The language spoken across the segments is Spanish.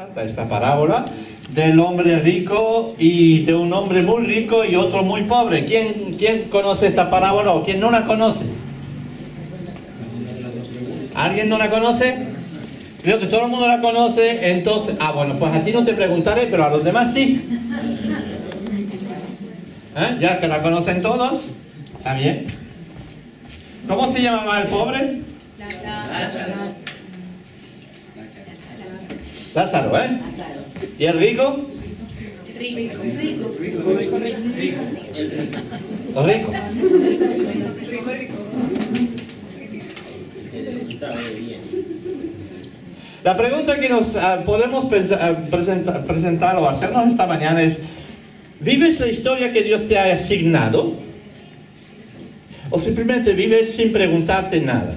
interesante esta parábola del hombre rico y de un hombre muy rico y otro muy pobre. ¿Quién conoce esta parábola o quién no la conoce? ¿Alguien no la conoce? Creo que todo el mundo la conoce, entonces... bueno, pues a ti no te preguntaré, pero a los demás sí. Ya que la conocen todos, ¿está bien? ¿Cómo se llamaba el pobre? Lázaro, ¿Y el rico? Rico. La pregunta que nos podemos presentar o hacernos esta mañana es: ¿vives la historia que Dios te ha asignado? ¿O simplemente vives sin preguntarte nada?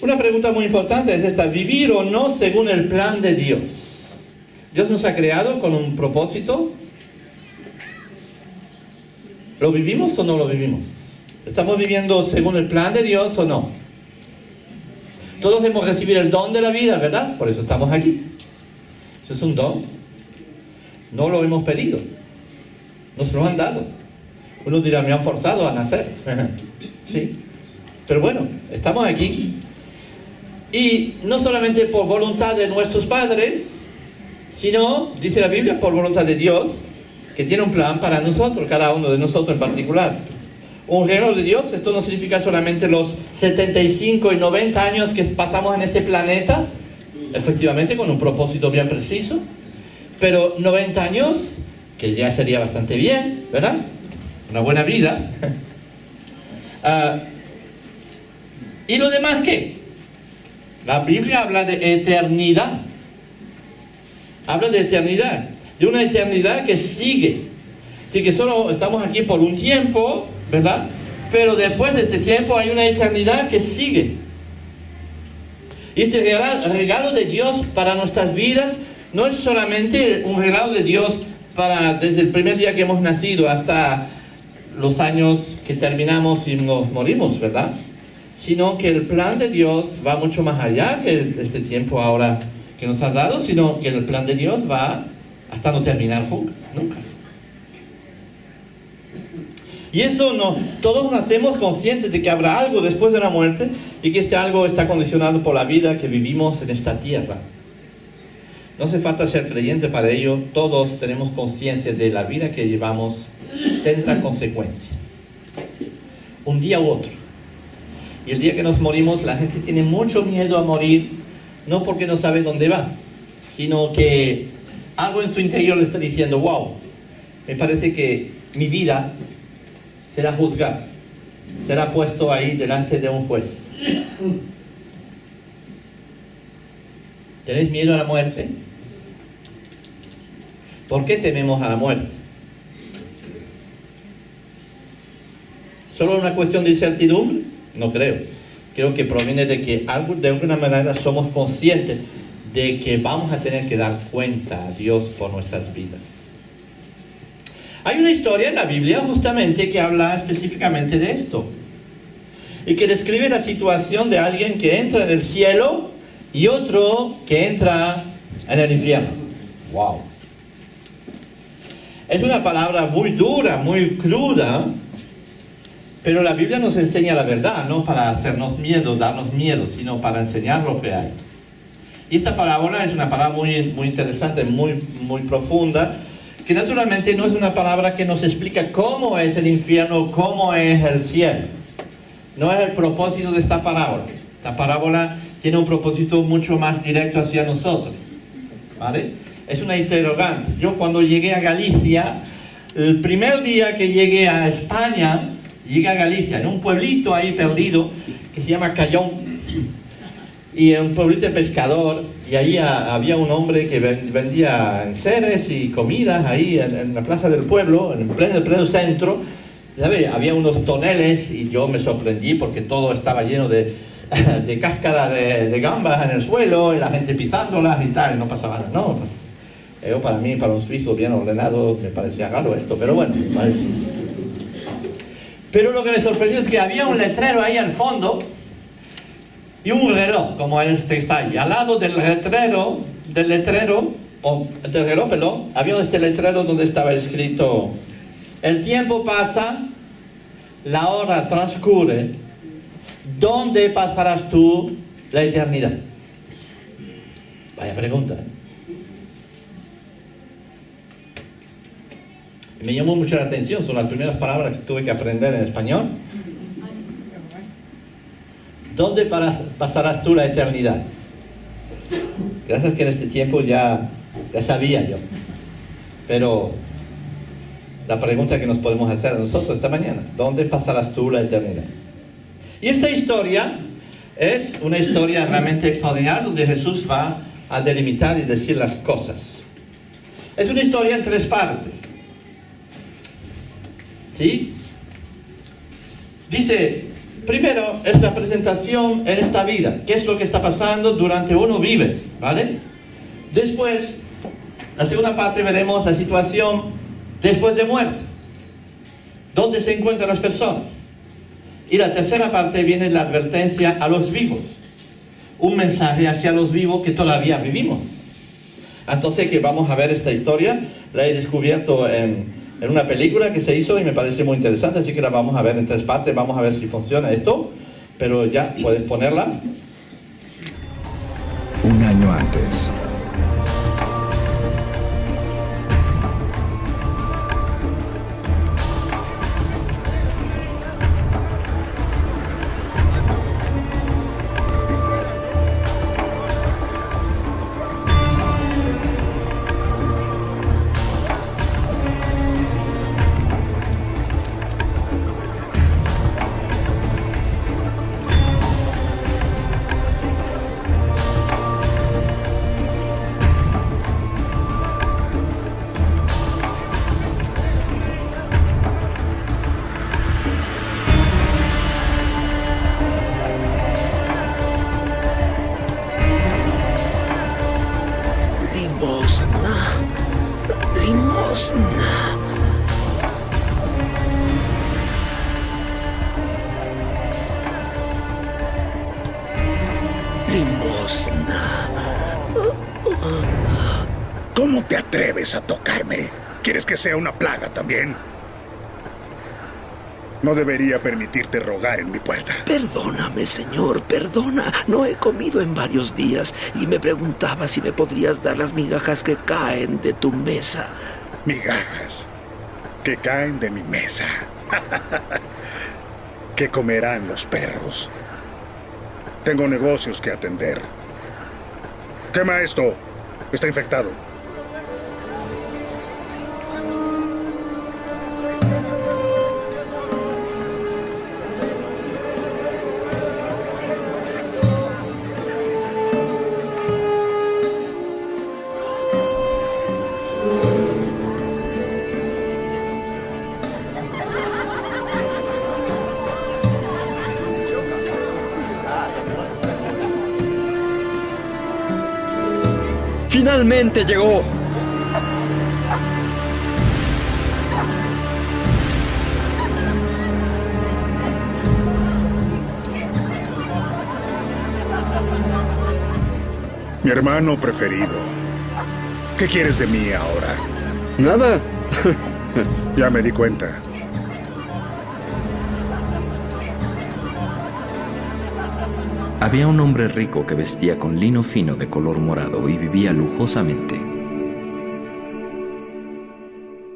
Una pregunta muy importante es esta: ¿vivir o no según el plan de Dios? ¿Dios nos ha creado con un propósito? ¿Lo vivimos o no lo vivimos? ¿Estamos viviendo según el plan de Dios o no? Todos hemos recibido el don de la vida, ¿verdad? Por eso estamos aquí. Eso es un don. No lo hemos pedido. Nos lo han dado. Uno dirá: me han forzado a nacer. Sí. Pero bueno, estamos aquí. Y no solamente por voluntad de nuestros padres, sino, dice la Biblia, por voluntad de Dios, que tiene un plan para nosotros, cada uno de nosotros en particular. Un regalo de Dios. Esto no significa solamente los 75 y 90 años que pasamos en este planeta, efectivamente con un propósito bien preciso, pero 90 años, que ya sería bastante bien, ¿verdad? Una buena vida. ¿Y lo demás qué? La Biblia habla de eternidad. Habla de eternidad, de una eternidad que sigue. Así que solo estamos aquí por un tiempo, ¿verdad? Pero después de este tiempo hay una eternidad que sigue. Y este regalo de Dios para nuestras vidas no es solamente un regalo de Dios para desde el primer día que hemos nacido hasta los años que terminamos y nos morimos, ¿verdad? Sino que el plan de Dios va mucho más allá que este tiempo ahora que nos ha dado, sino que el plan de Dios va hasta no terminar nunca. Y eso no, todos nacemos conscientes de que habrá algo después de la muerte y que este algo está condicionado por la vida que vivimos en esta tierra. No hace falta ser creyente para ello, todos tenemos conciencia de la vida que llevamos tendrá consecuencias. Un día u otro. Y el día que nos morimos, la gente tiene mucho miedo a morir, no porque no sabe dónde va, sino que algo en su interior le está diciendo: wow, me parece que mi vida será juzgada, será puesto ahí delante de un juez. ¿Tenéis miedo a la muerte? ¿Por qué tememos a la muerte? ¿Solo una cuestión de incertidumbre? No creo. Creo que proviene de que de alguna manera somos conscientes de que vamos a tener que dar cuenta a Dios por nuestras vidas. Hay una historia en la Biblia justamente que habla específicamente de esto y que describe la situación de alguien que entra en el cielo y otro que entra en el infierno. ¡Wow! Es una palabra muy dura, muy cruda, pero la Biblia nos enseña la verdad, no para hacernos miedo, darnos miedo, sino para enseñar lo que hay. Y esta parábola es una palabra muy interesante, muy profunda, que naturalmente no es una palabra que nos explica cómo es el infierno, cómo es el cielo. No es el propósito de esta parábola. Esta parábola tiene un propósito mucho más directo hacia nosotros, ¿vale? Es una interrogante. Yo cuando llegué a Galicia, el primer día que llegué a España, llegué a Galicia, en un pueblito ahí perdido que se llama Cayón, y en un pueblito de pescador, y ahí había un hombre que vendía enseres y comidas ahí en la plaza del pueblo, en el pleno centro, ¿sabe? Había unos toneles y yo me sorprendí porque todo estaba lleno de cáscara de gambas en el suelo y la gente pisándolas y tal, y no pasaba nada, no. Para mí, para un suizo bien ordenado, me parecía raro esto, pero bueno, parece. Pero lo que me sorprendió es que había un letrero ahí al fondo y un reloj como este está ahí. Al lado del letrero, había este letrero donde estaba escrito: el tiempo pasa, la hora transcurre, ¿dónde pasarás tú la eternidad? Vaya pregunta. Me llamó mucho la atención, son las primeras palabras que tuve que aprender en español. ¿Dónde pasarás tú la eternidad? Gracias que en este tiempo ya sabía yo. Pero la pregunta que nos podemos hacer a nosotros esta mañana: ¿dónde pasarás tú la eternidad? Y esta historia es una historia realmente extraordinaria, donde Jesús va a delimitar y decir las cosas. Es una historia en 3 partes. ¿Sí? Dice, primero es la presentación en esta vida, qué es lo que está pasando durante uno vive, ¿vale? Después, la segunda parte, veremos la situación después de muerte, dónde se encuentran las personas. Y la tercera parte viene la advertencia a los vivos, un mensaje hacia los vivos que todavía vivimos. Entonces, que vamos a ver esta historia, la he descubierto en una película que se hizo y me parece muy interesante, así que la vamos a ver en 3 partes. Vamos a ver si funciona esto, pero ya puedes ponerla. Un año antes. Limosna. ¿Cómo te atreves a tocarme? ¿Quieres que sea una plaga también? No debería permitirte rogar en mi puerta. Perdóname, señor, perdona. No he comido en varios días y me preguntaba si me podrías dar las migajas que caen de tu mesa. Migajas que caen de mi mesa. ¿Qué comerán los perros? Tengo negocios que atender. Quema esto. Está infectado. ¡Finalmente llegó! Mi hermano preferido. ¿Qué quieres de mí ahora? Nada. Ya me di cuenta. Había un hombre rico que vestía con lino fino de color morado y vivía lujosamente.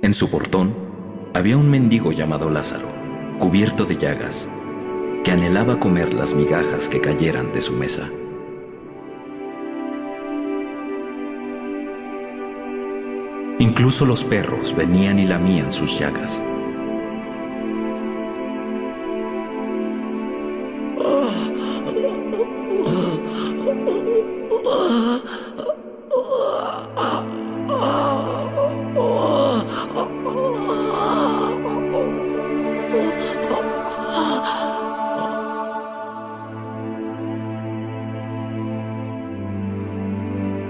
En su portón había un mendigo llamado Lázaro, cubierto de llagas, que anhelaba comer las migajas que cayeran de su mesa. Incluso los perros venían y lamían sus llagas.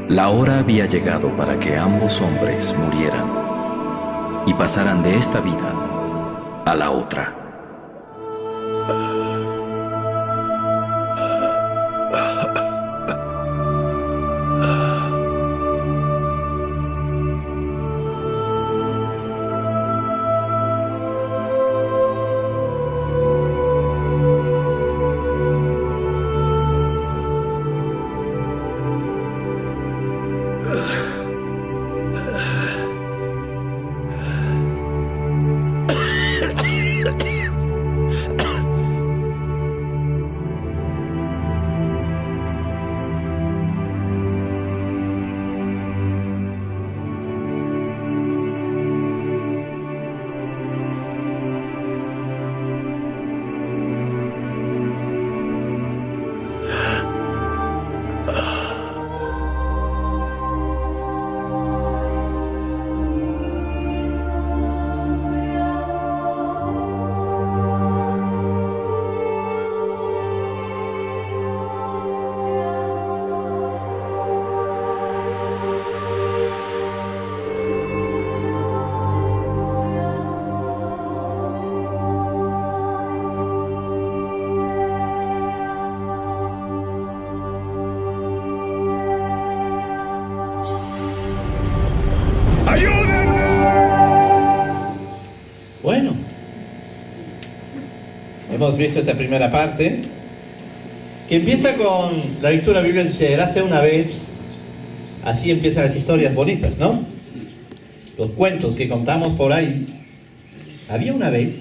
La hora había llegado para que ambos hombres murieran y pasaran de esta vida a la otra. hemos visto esta primera parte, que empieza con la lectura de la Biblia, dice, érase una vez, así empiezan las historias bonitas, ¿no? Los cuentos que contamos por ahí. Había una vez,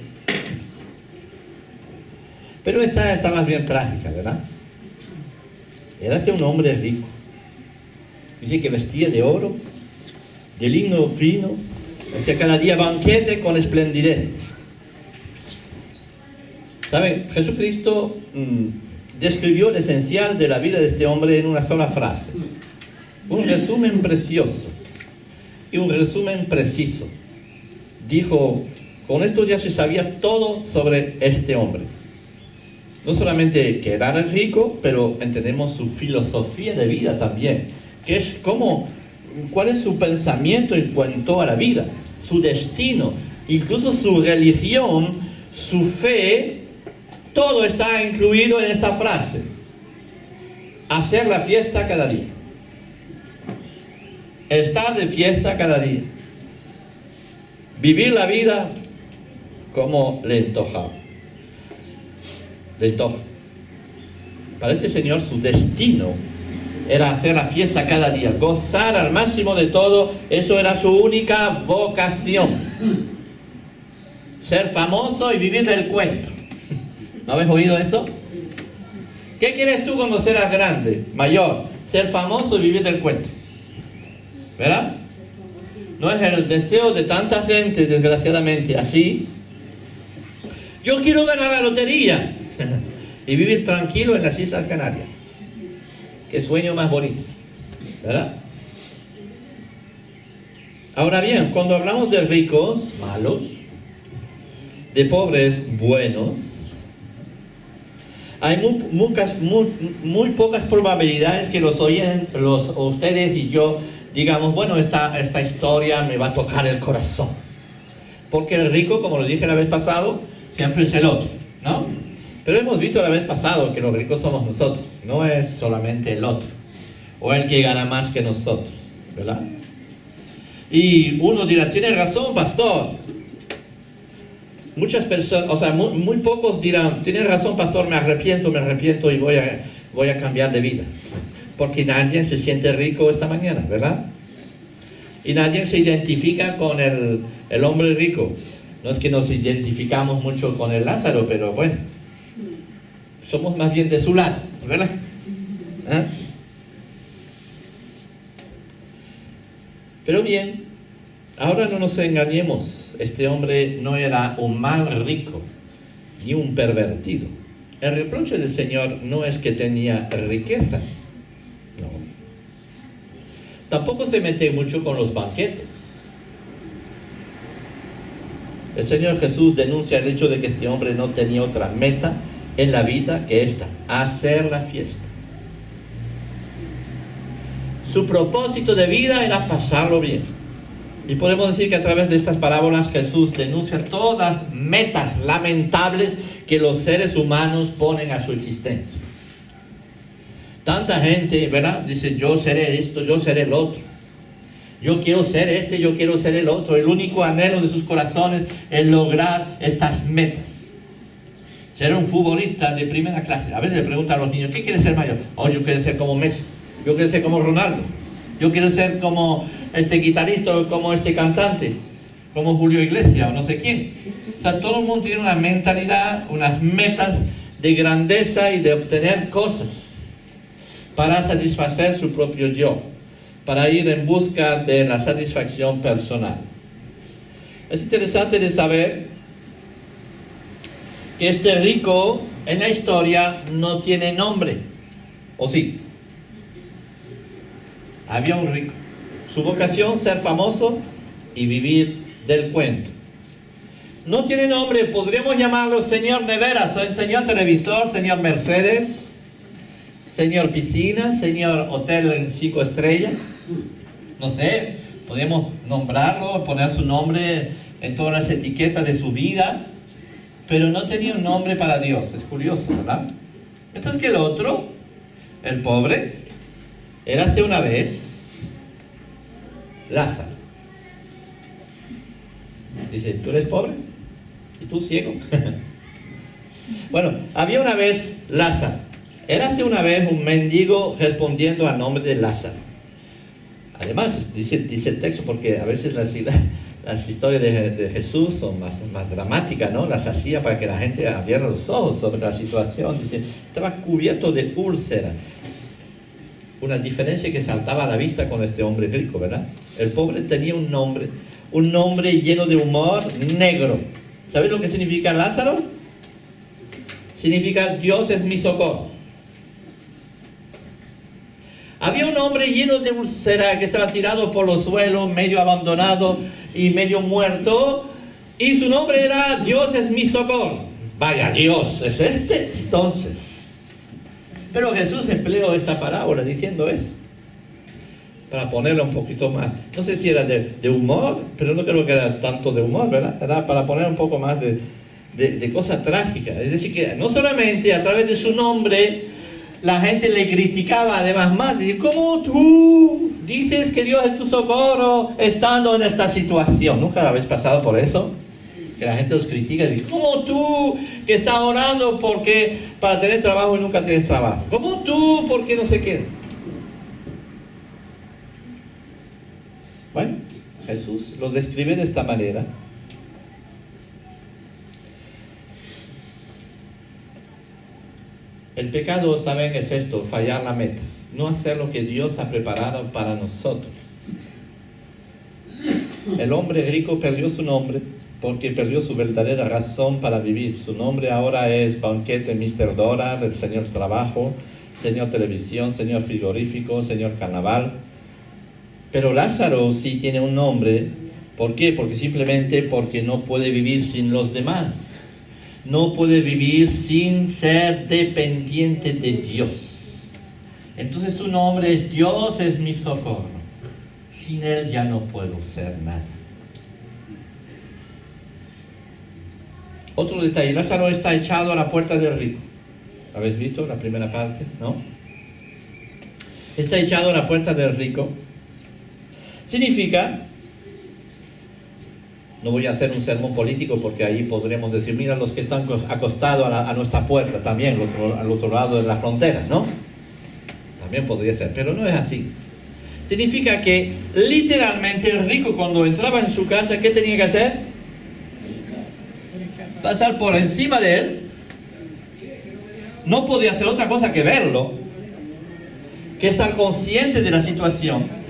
pero esta está más bien trágica, ¿verdad? Érase un hombre rico. Dice que vestía de oro, de lino fino, hacía cada día banquete con esplendidez. ¿Saben? Jesucristo describió lo esencial de la vida de este hombre en una sola frase. Un resumen precioso y un resumen preciso. Dijo, con esto ya se sabía todo sobre este hombre. No solamente que era rico, pero entendemos su filosofía de vida también, que es cuál es su pensamiento en cuanto a la vida, su destino, incluso su religión, su fe. Todo está incluido en esta frase. Hacer la fiesta cada día. Estar de fiesta cada día. Vivir la vida como le antoja. Para este señor su destino era hacer la fiesta cada día, gozar al máximo de todo. Eso era su única vocación. Ser famoso y vivir del cuento. ¿No habéis oído esto? ¿Qué quieres tú cuando serás grande, mayor? Ser famoso y vivir del cuento. ¿Verdad? No es el deseo de tanta gente, desgraciadamente, así. Yo quiero ganar la lotería y vivir tranquilo en las Islas Canarias. Qué sueño más bonito, ¿verdad? Ahora bien, cuando hablamos de ricos, malos, de pobres, buenos, hay muy pocas probabilidades que ustedes y yo digamos, bueno, esta historia me va a tocar el corazón. Porque el rico, como lo dije la vez pasada, siempre es el otro, ¿no? Pero hemos visto la vez pasada que los ricos somos nosotros, no es solamente el otro, o el que gana más que nosotros, ¿verdad? Y uno dirá, tiene razón, pastor. Muchas personas, o sea, muy pocos dirán, tiene razón, pastor, me arrepiento y voy a cambiar de vida. Porque nadie se siente rico esta mañana, ¿verdad? Y nadie se identifica con el hombre rico. No es que nos identificamos mucho con el Lázaro, pero bueno, somos más bien de su lado, ¿verdad? ¿Eh? Pero bien, ahora no nos engañemos, este hombre no era un mal rico, ni un pervertido. El reproche del Señor no es que tenía riqueza, no. Tampoco se mete mucho con los banquetes. El Señor Jesús denuncia el hecho de que este hombre no tenía otra meta en la vida que esta, hacer la fiesta. Su propósito de vida era pasarlo bien. Y podemos decir que a través de estas parábolas Jesús denuncia todas las metas lamentables que los seres humanos ponen a su existencia. Tanta gente, ¿verdad? Dice, yo seré esto, yo seré el otro. Yo quiero ser este, yo quiero ser el otro. El único anhelo de sus corazones es lograr estas metas. Ser un futbolista de primera clase. A veces le preguntan a los niños, ¿qué quieres ser mayor? Oh, yo quiero ser como Messi. Yo quiero ser como Ronaldo. Yo quiero ser como este guitarrista o como este cantante. Como Julio Iglesias o no sé quién. O sea, todo el mundo tiene una mentalidad, unas metas de grandeza y de obtener cosas para satisfacer su propio yo, para ir en busca de la satisfacción personal. Es interesante de saber que este rico en la historia no tiene nombre, ¿o sí? Había un rico, su vocación ser famoso y vivir del cuento. No tiene nombre, podríamos llamarlo señor Neveras, señor televisor, señor Mercedes, señor piscina, señor hotel en 5 estrellas. No sé, podemos nombrarlo, poner su nombre en todas las etiquetas de su vida, pero no tenía un nombre para Dios. Es curioso, ¿verdad? Entonces que el otro, el pobre, érase una vez Lázaro. Dice, ¿tú eres pobre? ¿Y tú ciego? Bueno, había una vez Lázaro. Érase una vez un mendigo respondiendo al nombre de Lázaro. Además, dice el texto, porque a veces las historias de Jesús son más dramáticas, ¿no? Las hacía para que la gente abriera los ojos sobre la situación. Dice, estaba cubierto de úlcera. Una diferencia que saltaba a la vista con este hombre rico, ¿verdad? El pobre tenía un nombre lleno de humor negro. ¿Sabes lo que significa Lázaro? Significa Dios es mi socorro. Había un hombre lleno de úlcera que estaba tirado por los suelos, medio abandonado y medio muerto, y su nombre era Dios es mi socorro. Vaya, Dios es este, entonces. Pero Jesús empleó esta parábola diciendo eso, para ponerla un poquito más, no sé si era de humor, pero no creo que era tanto de humor, ¿verdad? Era para poner un poco más de cosas trágicas. Es decir, que no solamente a través de su nombre la gente le criticaba además más, decir, ¿cómo tú dices que Dios es tu socorro estando en esta situación? ¿Nunca habéis pasado por eso? Que la gente os critica y dice, ¿cómo tú que estás orando para tener trabajo y nunca tienes trabajo? ¿Cómo tú porque no sé qué? Bueno, Jesús lo describe de esta manera. El pecado, ¿saben? Es esto, fallar la meta, no hacer lo que Dios ha preparado para nosotros. El hombre rico perdió su nombre porque perdió su verdadera razón para vivir. Su nombre ahora es banquete Mr. Dólar, el señor trabajo, señor televisión, señor frigorífico, señor carnaval. Pero Lázaro sí tiene un nombre. ¿Por qué? Porque no puede vivir sin los demás. No puede vivir sin ser dependiente de Dios. Entonces su nombre es Dios es mi socorro. Sin Él ya no puedo ser nada. Otro detalle, Lázaro está echado a la puerta del rico. ¿Habéis visto la primera parte? ¿No? Está echado a la puerta del rico. Significa, no voy a hacer un sermón político porque ahí podremos decir, mira los que están acostados a nuestra puerta también, al otro lado de la frontera, ¿no? También podría ser, pero no es así. Significa que literalmente el rico cuando entraba en su casa, ¿qué tenía que hacer? Pasar por encima de él. No podía hacer otra cosa que verlo, que estar consciente de la situación.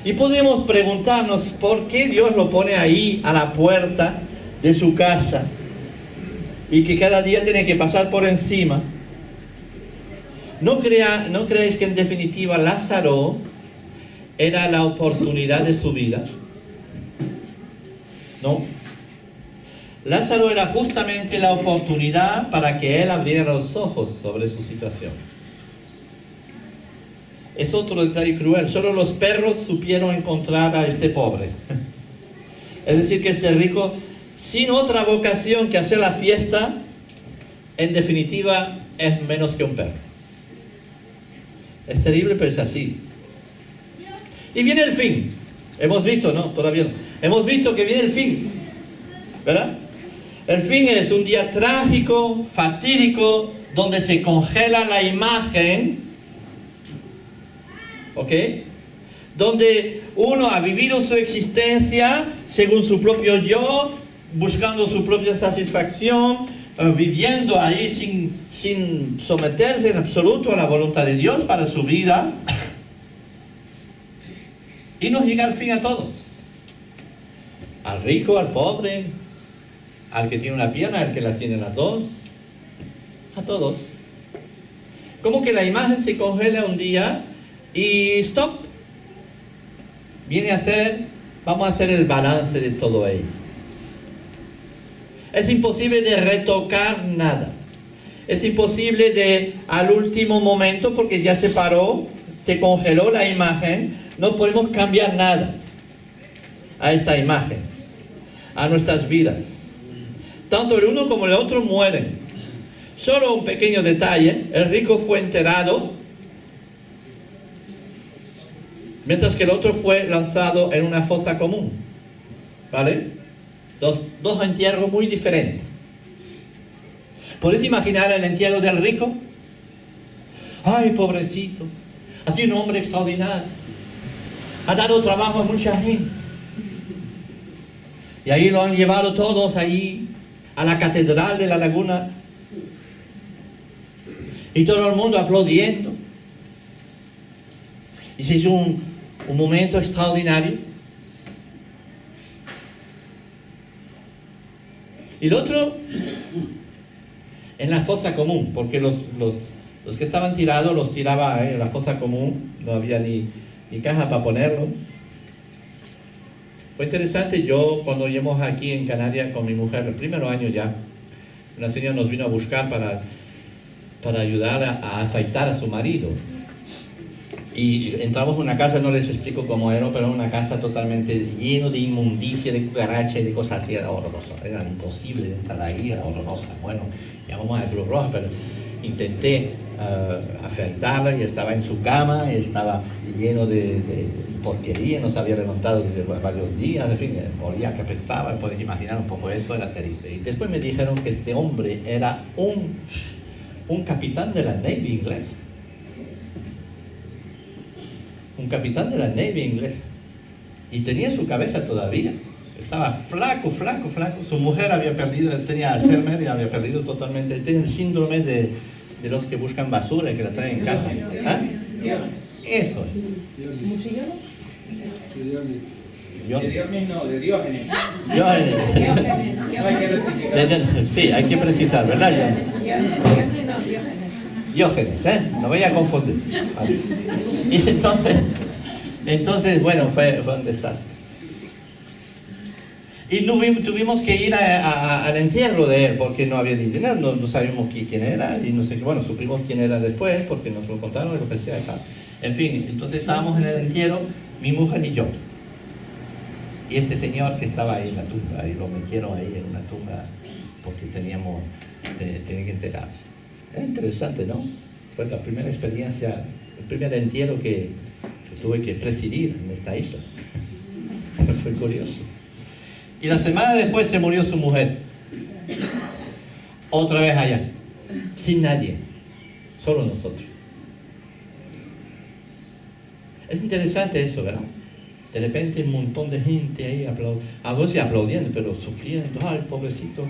Y podemos preguntarnos por qué Dios lo pone ahí a la puerta de su casa y que cada día tiene que pasar por encima. ¿No creéis que en definitiva Lázaro era la oportunidad de su vida? No. Lázaro era justamente la oportunidad para que él abriera los ojos sobre su situación. Es otro detalle cruel. Solo los perros supieron encontrar a este pobre. Es decir, que este rico, sin otra vocación que hacer la fiesta, en definitiva es menos que un perro. Es terrible, pero es así. Y viene el fin. Hemos visto, ¿no? Todavía no. Hemos visto que viene el fin, ¿verdad? El fin es un día trágico, fatídico, donde se congela la imagen, ¿ok? Donde uno ha vivido su existencia según su propio yo, buscando su propia satisfacción, viviendo ahí sin someterse en absoluto a la voluntad de Dios para su vida. Y nos llega el fin a todos. Al rico, al pobre, al que tiene una pierna, al que la tiene las dos. A todos. Como que la imagen se congela un día y stop. Vamos a hacer el balance de todo ello. Es imposible de retocar nada. Es imposible al último momento, porque ya se paró, se congeló la imagen, no podemos cambiar nada a esta imagen, a nuestras vidas. Tanto el uno como el otro mueren. Solo un pequeño detalle, el rico fue enterrado, mientras que el otro fue lanzado en una fosa común. ¿Vale? Dos entierros muy diferentes. ¿Puedes imaginar el entierro del rico? Ay, pobrecito, ha sido un hombre extraordinario, ha dado trabajo a mucha gente. Y ahí lo han llevado todos ahí a la catedral de la laguna. Y todo el mundo aplaudiendo. Y se hizo un momento extraordinario. Y el otro, en la fosa común, porque los que estaban tirados los tiraba en la fosa común, no había ni caja para ponerlo. Fue interesante, yo cuando llegamos aquí en Canarias con mi mujer, el primer año ya, una señora nos vino a buscar para ayudar a afeitar a su marido. Y entramos en una casa, no les explico cómo era, pero una casa totalmente lleno de inmundicia, de cucaracha y de cosas así, era horroroso. Era imposible de entrar ahí, era horrorosa. Bueno, llamamos a Cruz Roja, pero intenté afeitarla y estaba en su cama, y estaba lleno de porquería, no se había levantado desde varios días, en fin, olía que apestaba, podéis imaginar un poco eso, era terrible. Y después me dijeron que este hombre era un capitán de la Navy inglesa. Un capitán de la Navy inglesa. Y tenía su cabeza todavía. Estaba flaco. Su mujer había perdido, tenía Alzheimer y había perdido totalmente. Tenía el síndrome de los que buscan basura y que la traen en casa. ¿Ah? Eso De Diógenes no, de Diógenes. Diógenes. No hay que rectificar. Sí, hay que precisar, ¿verdad? Diógenes, no voy a confundir. Vale. Y entonces, bueno, fue un desastre. Y tuvimos que ir al entierro de él porque no había ni dinero, no sabíamos quién era y no sé qué. Bueno, supimos quién era después porque nos lo contaron y lo que sea y tal. En fin, entonces estábamos en el entierro, mi mujer y yo. Y este señor que estaba ahí en la tumba, y lo metieron ahí en una tumba porque tenía que enterarse. Era interesante, ¿no? Fue la primera experiencia, el primer entierro que tuve que presidir en esta isla. Fue curioso. Y la semana después se murió su mujer. Otra vez allá. Sin nadie. Solo nosotros. Es interesante eso, ¿verdad? De repente un montón de gente ahí a veces aplaudiendo, pero sufriendo. Ay, pobrecito,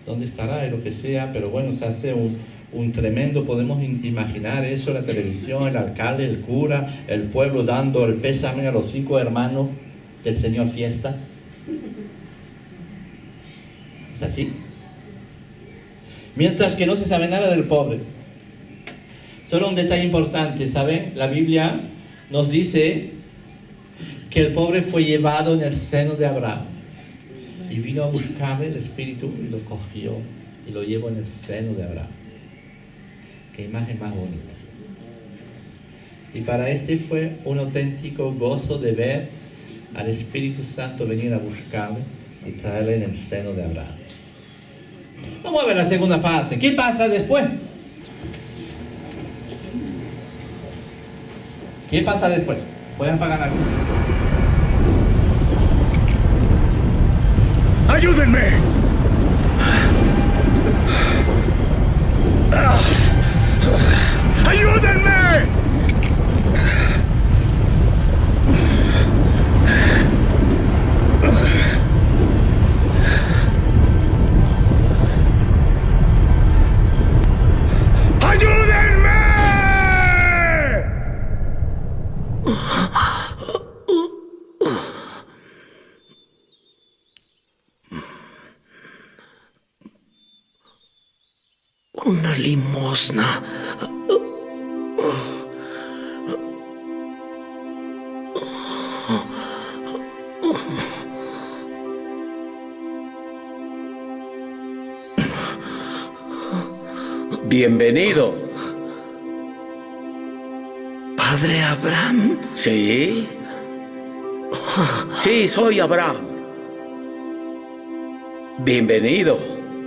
¿dónde estará? Y lo que sea. Pero bueno, se hace un tremendo, podemos imaginar eso, la televisión, el alcalde, el cura, el pueblo dando el pésame a los 5 hermanos del señor Fiesta. ¿Es así? Mientras que no se sabe nada del pobre. Solo un detalle importante, ¿saben? La Biblia nos dice que el pobre fue llevado en el seno de Abraham y vino a buscarle el Espíritu y lo cogió y lo llevó en el seno de Abraham. Qué imagen más bonita. Y para este fue un auténtico gozo de ver al Espíritu Santo venir a buscarle y traerle en el seno de Abraham. Vamos a ver la segunda parte. ¿Qué pasa después? ¿Qué pasa después? Voy a apagar la luz. ¡Ayúdenme! ¡Ayúdenme! Una limosna. Bienvenido. ¿Padre Abraham? Sí. Sí, soy Abraham. Bienvenido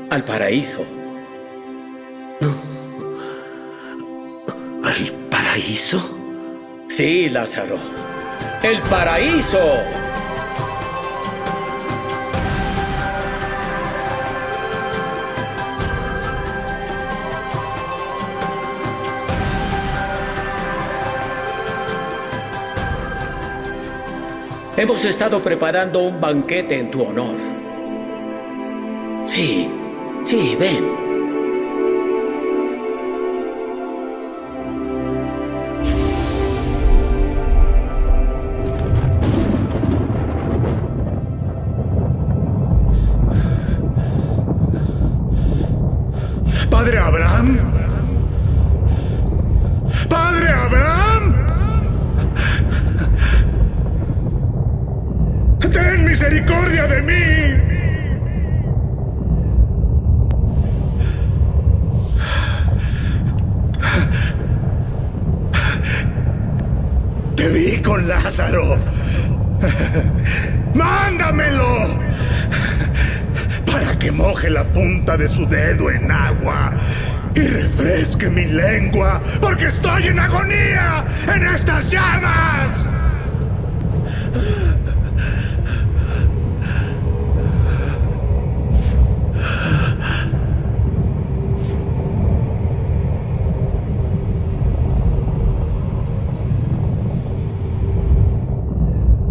al paraíso. ¿Al paraíso? Sí, Lázaro. ¡El paraíso! Hemos estado preparando un banquete en tu honor. Sí, ven. Padre Abraham. Padre Abraham. Ten misericordia de mí. Te vi con Lázaro. ¡Mándamelo! Para que moje la punta de su dedo en agua y refresque mi lengua, porque estoy en agonía en estas llamas.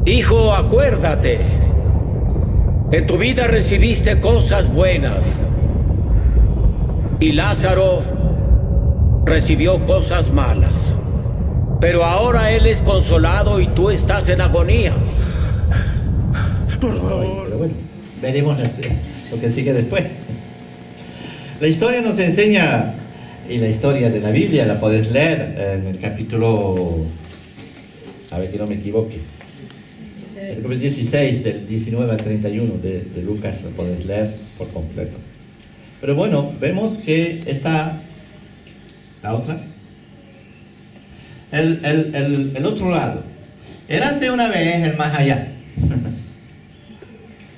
Hijo, acuérdate. En tu vida recibiste cosas buenas. Y Lázaro recibió cosas malas. Pero ahora él es consolado y tú estás en agonía. Por favor. Pero bueno, veremos lo que sigue después. La historia nos enseña, y la historia de la Biblia la podés leer en el capítulo, a ver que no me equivoque, el capítulo 16, del 19 al 31 de Lucas, lo podés leer por completo. Pero bueno, vemos que está la otra, el otro lado. Érase una vez el más allá.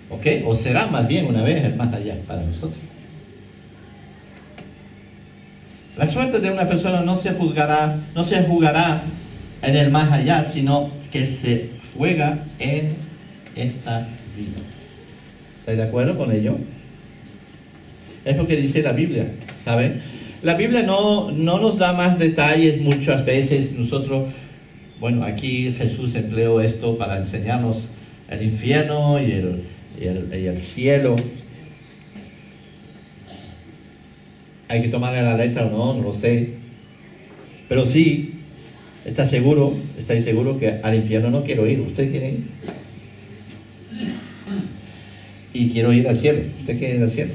¿Ok? O será más bien una vez el más allá para nosotros. La suerte de una persona no se jugará en el más allá, sino que se juega en esta vida. ¿Estáis de acuerdo con ello? Es lo que dice la Biblia, ¿saben? La Biblia no nos da más detalles muchas veces. Nosotros, bueno, aquí Jesús empleó esto para enseñarnos el infierno y el cielo. ¿Hay que tomarle la letra o no? No lo sé. Pero sí, estáis seguro que al infierno no quiero ir. ¿Usted quiere ir? Y quiero ir al cielo. ¿Usted quiere ir al cielo?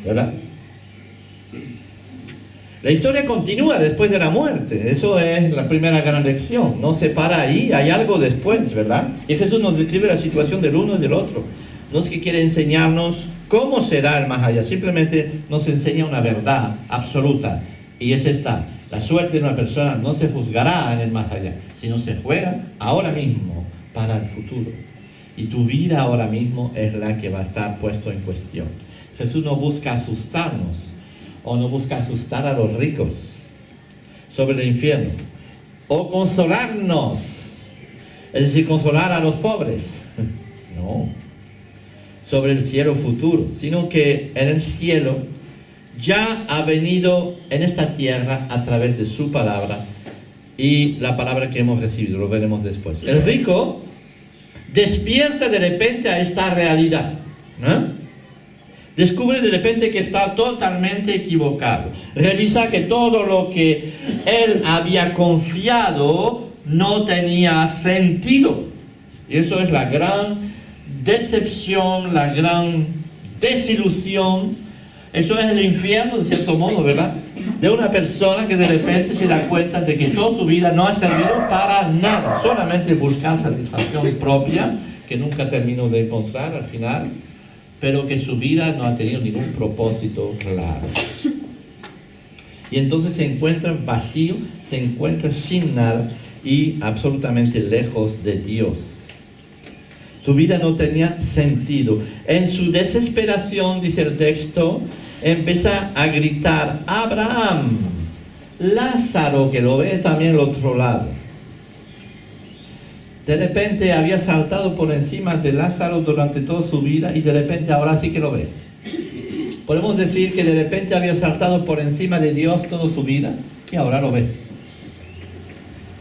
¿Verdad? La historia continúa después de la muerte. Eso es la primera gran lección. No se para ahí, hay algo después, ¿verdad? Y Jesús nos describe la situación del uno y del otro. No es que quiere enseñarnos cómo será el más allá, simplemente nos enseña una verdad absoluta. Y es esta: la suerte de una persona no se juzgará en el más allá, sino se juega ahora mismo para el futuro. Y tu vida ahora mismo es la que va a estar puesto en cuestión. Jesús no busca asustarnos, o no busca asustar a los ricos sobre el infierno, o consolarnos, es decir, consolar a los pobres, no, sobre el cielo futuro, sino que en el cielo ya ha venido en esta tierra a través de su palabra y la palabra que hemos recibido, lo veremos después. El rico despierta de repente a esta realidad, ¿no? Descubre de repente que está totalmente equivocado. Revisa que todo lo que él había confiado no tenía sentido. Y eso es la gran decepción, la gran desilusión. Eso es el infierno, de cierto modo, ¿verdad? De una persona que de repente se da cuenta de que toda su vida no ha servido para nada. Solamente buscar satisfacción propia, que nunca terminó de encontrar al final, pero que su vida no ha tenido ningún propósito claro. Y entonces se encuentra vacío, se encuentra sin nada y absolutamente lejos de Dios. Su vida no tenía sentido. En su desesperación, dice el texto, empieza a gritar: Abraham, Lázaro, que lo ve también al otro lado. De repente había saltado por encima de Lázaro durante toda su vida y de repente ahora sí que lo ve. Podemos decir que de repente había saltado por encima de Dios toda su vida y ahora lo ve.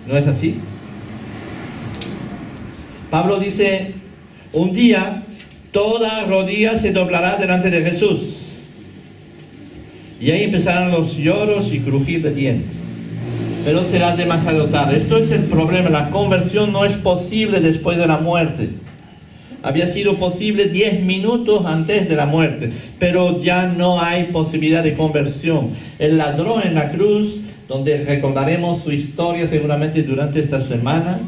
¿No es así? Pablo dice, un día toda rodilla se doblará delante de Jesús. Y ahí empezarán los lloros y crujir de dientes. Pero será demasiado tarde. Esto es el problema. La conversión no es posible después de la muerte. Había sido posible 10 minutos antes de la muerte, pero ya no hay posibilidad de conversión. El ladrón en la cruz, donde recordaremos su historia seguramente durante esta semana,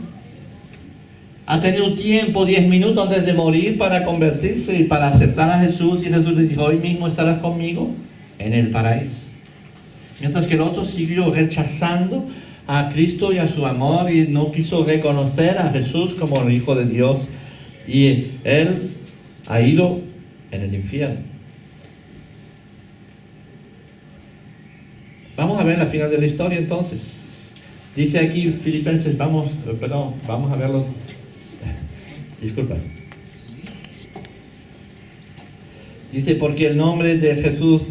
ha tenido tiempo, 10 minutos antes de morir, para convertirse y para aceptar a Jesús, y Jesús le dijo, hoy mismo estarás conmigo en el paraíso. Mientras que el otro siguió rechazando a Cristo y a su amor, y no quiso reconocer a Jesús como el Hijo de Dios, y él ha ido en el infierno. Vamos a ver la final de la historia entonces. Dice aquí Filipenses, vamos a verlo. Disculpa. Dice, porque el nombre de Jesús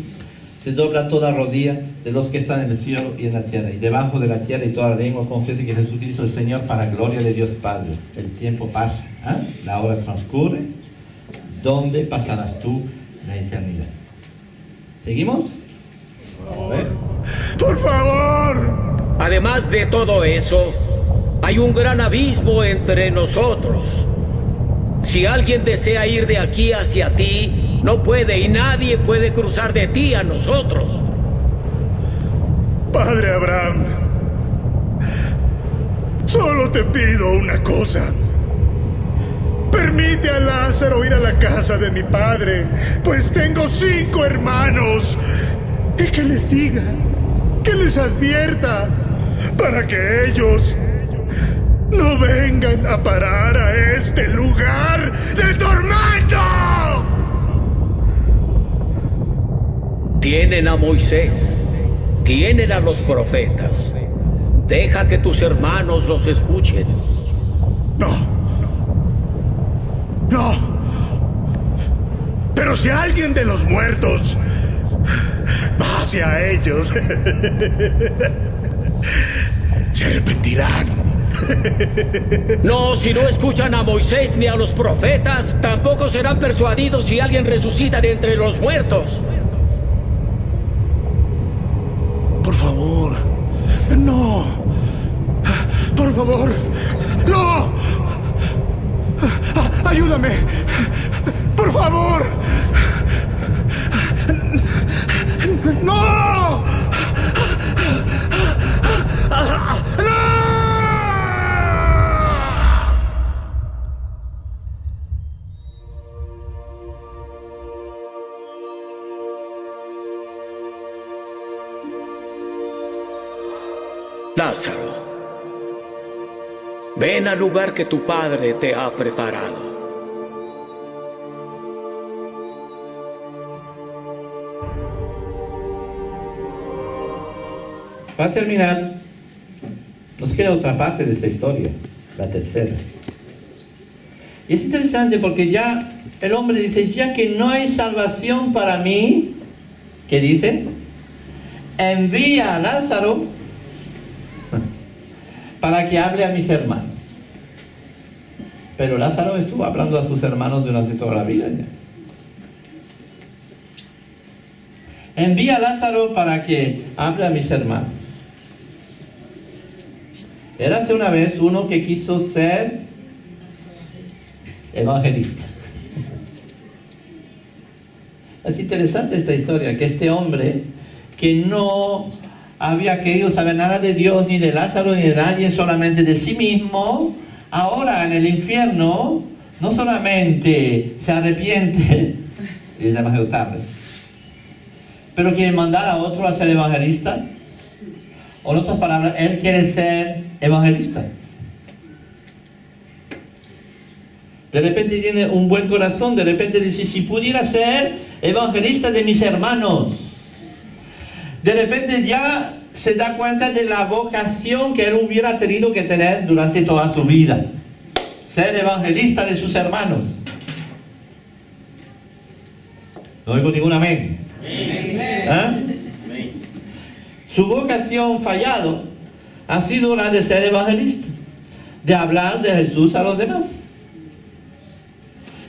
se dobla toda rodilla de los que están en el cielo y en la tierra, y debajo de la tierra, y toda lengua confiese que Jesucristo es el Señor, para gloria de Dios Padre. El tiempo pasa, la hora transcurre. ¿Dónde pasarás tú la eternidad? ¿Seguimos? A ver. ¡Por favor! Además de todo eso, hay un gran abismo entre nosotros. Si alguien desea ir de aquí hacia ti, no puede, y nadie puede cruzar de ti a nosotros. Padre Abraham, solo te pido una cosa. Permite a Lázaro ir a la casa de mi padre, pues tengo 5 hermanos. Y que les diga, que les advierta, para que ellos no vengan a parar a este lugar de tormento. Tienen a Moisés, tienen a los profetas. Deja que tus hermanos los escuchen. No. Pero si alguien de los muertos va hacia ellos, se arrepentirán. No, si no escuchan a Moisés ni a los profetas, tampoco serán persuadidos si alguien resucita de entre los muertos. Por favor, no. Por favor, no. Ayúdame. Por favor. No. Lázaro, ven al lugar que tu padre te ha preparado. Para terminar, nos queda otra parte de esta historia, la tercera. Y es interesante porque ya el hombre dice, ya que no hay salvación para mí, ¿qué dice? Envía a Lázaro para que hable a mis hermanos. Pero Lázaro estuvo hablando a sus hermanos durante toda la vida ya. Envía a Lázaro para que hable a mis hermanos. Érase una vez uno que quiso ser evangelista. Es interesante esta historia, que este hombre que no había querido saber nada de Dios, ni de Lázaro, ni de nadie, solamente de sí mismo, ahora en el infierno, no solamente se arrepiente, y es demasiado tarde, pero quiere mandar a otro a ser evangelista. O en otras palabras, él quiere ser evangelista. De repente tiene un buen corazón, de repente dice, si pudiera ser evangelista de mis hermanos. De repente ya se da cuenta de la vocación que él hubiera tenido que tener durante toda su vida. Ser evangelista de sus hermanos. No oigo ningún amén. Su vocación fallado ha sido la de ser evangelista, de hablar de Jesús a los demás.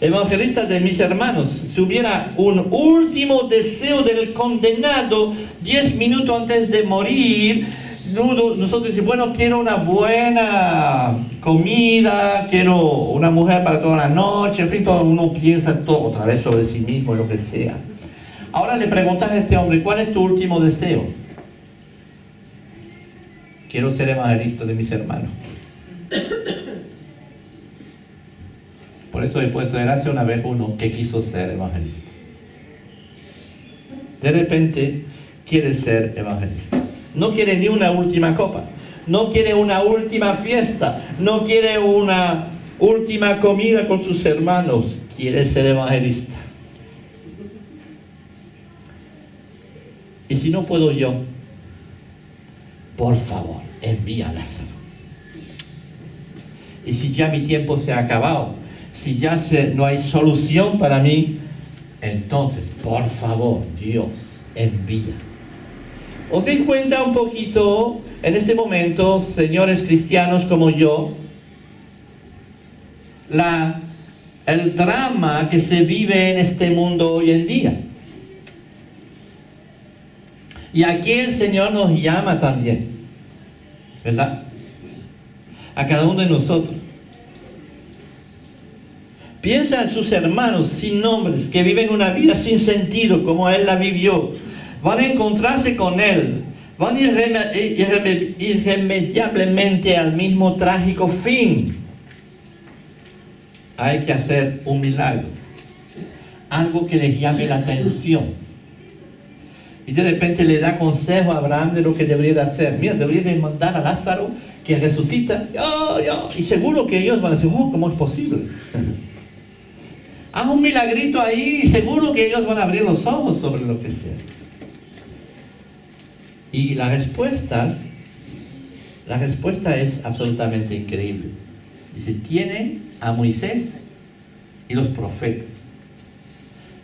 evangelistas de mis hermanos, si hubiera un último deseo del condenado 10 minutos antes de morir, nosotros decimos, bueno, quiero una buena comida, quiero una mujer para toda la noche, en fin, todo uno piensa todo otra vez sobre sí mismo, lo que sea. Ahora le preguntas a este hombre, ¿cuál es tu último deseo? Quiero ser evangelista de mis hermanos. Por eso he puesto de gracia una vez uno que quiso ser evangelista. De repente quiere ser evangelista. No quiere ni una última copa, no quiere una última fiesta, no quiere una última comida con sus hermanos, quiere ser evangelista. Y si no puedo yo, por favor, envía a Lázaro. Y si ya mi tiempo se ha acabado, si ya no hay solución para mí, entonces, por favor, Dios, envía. ¿Os dais cuenta un poquito, en este momento, señores cristianos como yo, el drama que se vive en este mundo hoy en día? Y aquí el Señor nos llama también, ¿verdad? A cada uno de nosotros. Piensa en sus hermanos sin nombres, que viven una vida sin sentido, como Él la vivió. Van a encontrarse con Él, van irremediablemente al mismo trágico fin. Hay que hacer un milagro, algo que les llame la atención. Y de repente le da consejo a Abraham de lo que debería de hacer. Mira, debería de mandar a Lázaro que resucita. Y seguro que ellos van a decir, ¿cómo es posible? Haz un milagrito ahí y seguro que ellos van a abrir los ojos sobre lo que sea. Y la respuesta es absolutamente increíble. Dice, tiene a Moisés y los profetas.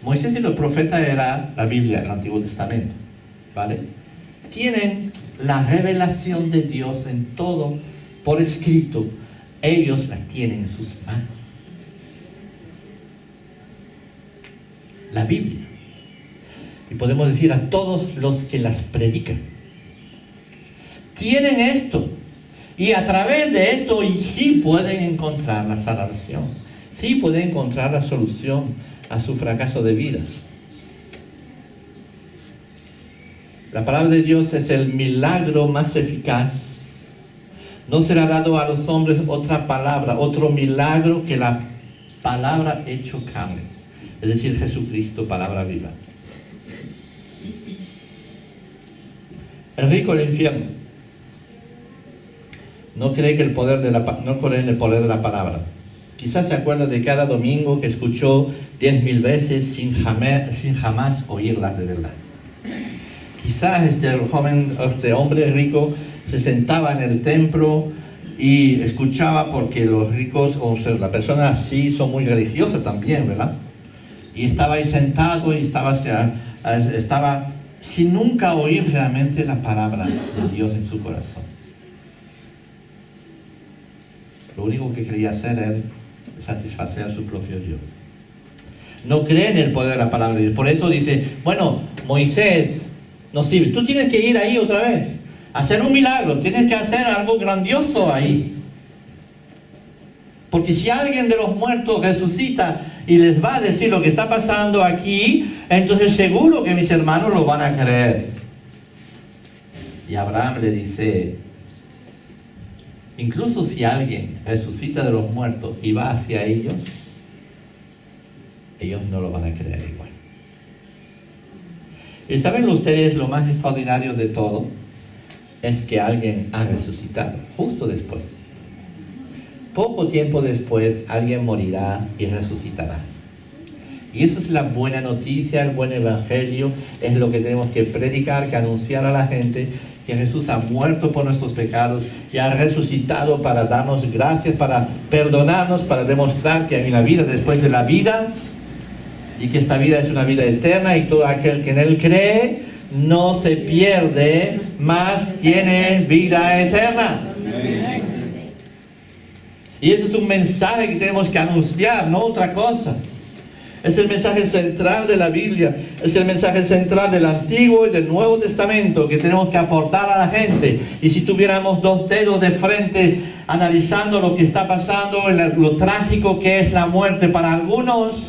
Moisés y los profetas era la Biblia, el Antiguo Testamento, ¿vale? Tienen la revelación de Dios en todo, por escrito. Ellos la tienen en sus manos. La Biblia. Y podemos decir a todos los que las predican. Tienen esto. Y a través de esto sí pueden encontrar la salvación. Sí pueden encontrar la solución a su fracaso de vida. La palabra de Dios es el milagro más eficaz. No será dado a los hombres otra palabra, otro milagro que la palabra hecho carne, es decir, Jesucristo, palabra viva. El rico del infierno no cree en el poder de la palabra. Quizás se acuerda de cada domingo que escuchó 10.000 veces sin jamás oírlas de verdad. Quizás este hombre rico se sentaba en el templo y escuchaba, porque los ricos, o sea, las personas así son muy religiosas también, ¿verdad? Y estaba ahí sentado y estaba sin nunca oír realmente la palabra de Dios en su corazón. Lo único que quería hacer era satisfacer su propio yo. No cree en el poder de la palabra de Dios. Por eso dice, bueno, Moisés no sirve. Tú tienes que ir ahí otra vez, hacer un milagro, tienes que hacer algo grandioso ahí. Porque si alguien de los muertos resucita y les va a decir lo que está pasando aquí, entonces seguro que mis hermanos lo van a creer. Y Abraham le dice, incluso si alguien resucita de los muertos y va hacia ellos no lo van a creer igual. Y saben ustedes, lo más extraordinario de todo es que alguien ha resucitado justo después. Poco tiempo después alguien morirá y resucitará. Y eso es la buena noticia, el buen evangelio, es lo que tenemos que predicar, que anunciar a la gente, que Jesús ha muerto por nuestros pecados y ha resucitado para darnos gracias, para perdonarnos, para demostrar que hay una vida después de la vida y que esta vida es una vida eterna, y todo aquel que en Él cree no se pierde, mas tiene vida eterna. Y ese es un mensaje que tenemos que anunciar, no otra cosa. Es el mensaje central de la Biblia, es el mensaje central del Antiguo y del Nuevo Testamento que tenemos que aportar a la gente. Y si tuviéramos 2 dedos de frente analizando lo que está pasando, lo trágico que es la muerte para algunos,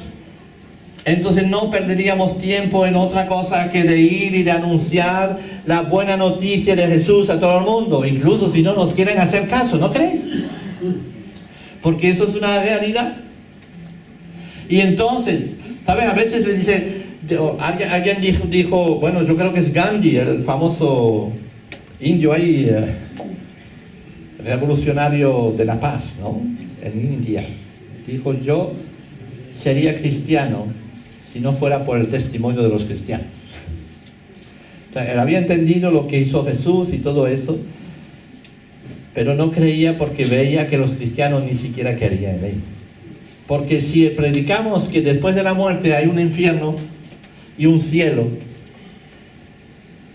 entonces no perderíamos tiempo en otra cosa que de ir y de anunciar la buena noticia de Jesús a todo el mundo, incluso si no nos quieren hacer caso, ¿no crees? Porque eso es una realidad. Y entonces, ¿sabes? A veces le dice, alguien dijo, bueno, yo creo que es Gandhi, el famoso indio ahí, revolucionario de la paz, ¿no? En India. Dijo, yo sería cristiano si no fuera por el testimonio de los cristianos. O sea, él había entendido lo que hizo Jesús y todo eso, pero no creía porque veía que los cristianos ni siquiera querían en él. Porque si predicamos que después de la muerte hay un infierno y un cielo,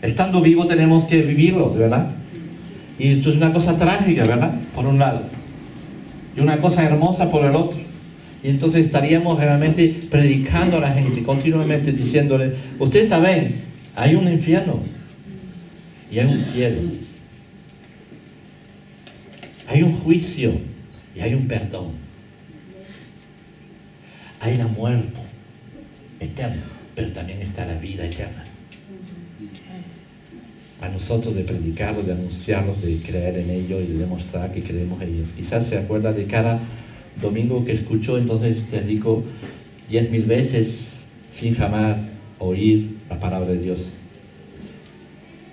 estando vivo tenemos que vivirlo, ¿verdad? Y esto es una cosa trágica, ¿verdad? Por un lado. Y una cosa hermosa por el otro. Y entonces estaríamos realmente predicando a la gente, continuamente diciéndole, ustedes saben, hay un infierno y hay un cielo. Hay un juicio y hay un perdón. Hay la muerte eterna, pero también está la vida eterna. A nosotros de predicarlo, de anunciarlo, de creer en ello y de demostrar que creemos en ellos. Quizás se acuerda de cada domingo que escuchó, entonces te digo 10.000 veces sin jamás oír la palabra de Dios.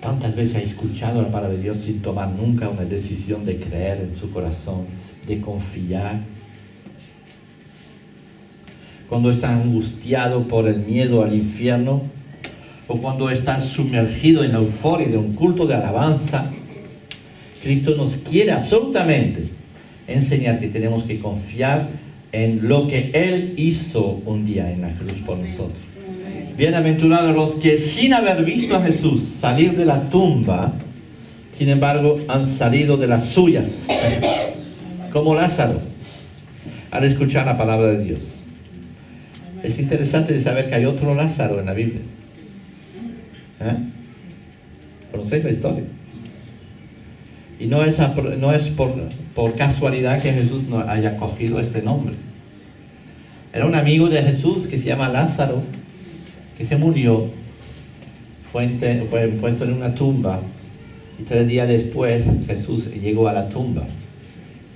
Tantas veces ha escuchado la palabra de Dios sin tomar nunca una decisión de creer en su corazón, de confiar. Cuando está angustiado por el miedo al infierno, o cuando está sumergido en la euforia de un culto de alabanza, Cristo nos quiere absolutamente enseñar que tenemos que confiar en lo que Él hizo un día en la cruz por nosotros. Bienaventurados los que sin haber visto a Jesús salir de la tumba, sin embargo han salido de las suyas, como Lázaro, al escuchar la palabra de Dios. Es interesante de saber que hay otro Lázaro en la Biblia. ¿Conocéis la historia? Y no es por casualidad que Jesús no haya cogido este nombre. Era un amigo de Jesús que se llama Lázaro, que se murió, fue puesto en una tumba, y 3 días después Jesús llegó a la tumba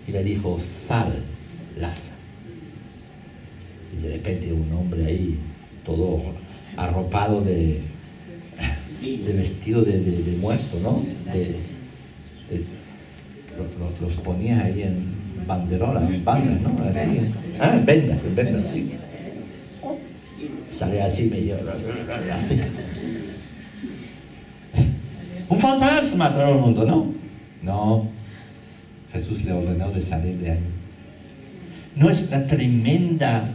y le dijo, sal, Lázaro. Y de repente un hombre ahí, todo arropado de vestido de muerto, ¿no? Los ponía ahí en banderola, en bandas, ¿no? Así, en vendas, sí. Sale así medio, así. Un fantasma todo el mundo, ¿no? No, Jesús le ordenó de salir de ahí. No es la tremenda,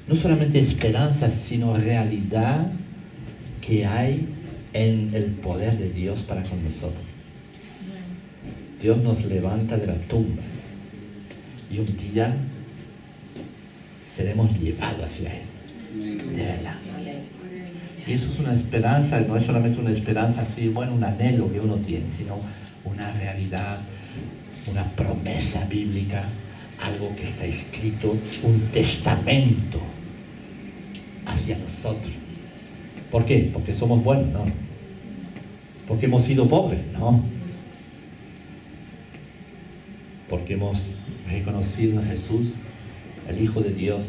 no solamente esperanza, sino realidad que hay en el poder de Dios para con nosotros. Dios nos levanta de la tumba y un día seremos llevados hacia Él, de verdad. Y eso es una esperanza, no es solamente una esperanza así, bueno, un anhelo que uno tiene, sino una realidad, una promesa bíblica, algo que está escrito, un testamento hacia nosotros. ¿Por qué? Porque somos buenos, ¿no? Porque hemos sido pobres, ¿no? Porque hemos reconocido a Jesús, el Hijo de Dios,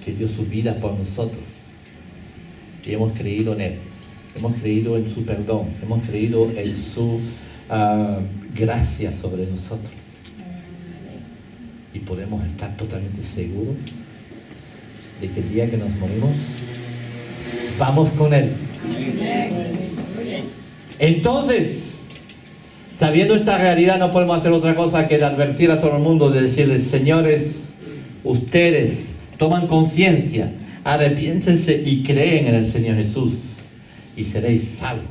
que dio su vida por nosotros. Y hemos creído en Él, hemos creído en su perdón, hemos creído en su gracia sobre nosotros. Y podemos estar totalmente seguros de que el día que nos morimos, vamos con Él. Entonces, sabiendo esta realidad, no podemos hacer otra cosa que de advertir a todo el mundo, de decirles, señores, ustedes toman conciencia, arrepiéntense y creen en el Señor Jesús y seréis salvos.